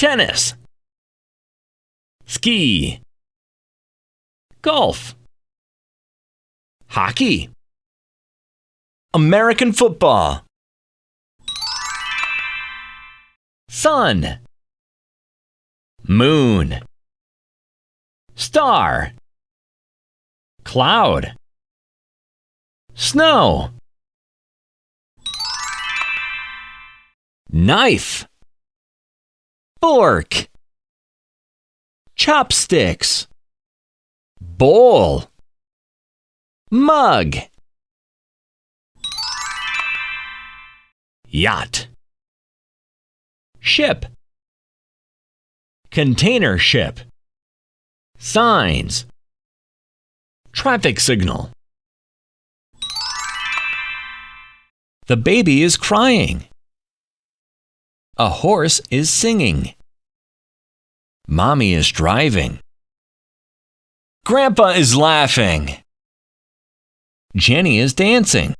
tennis, ski, golf, hockey, American football, sun, moon, star, cloud, snow, knife, fork, chopsticks, bowl, mug, yacht, ship, container ship, signs, traffic signal. The baby is crying. A horse is singing. Mommy is driving. Grandpa is laughing. Jenny is dancing.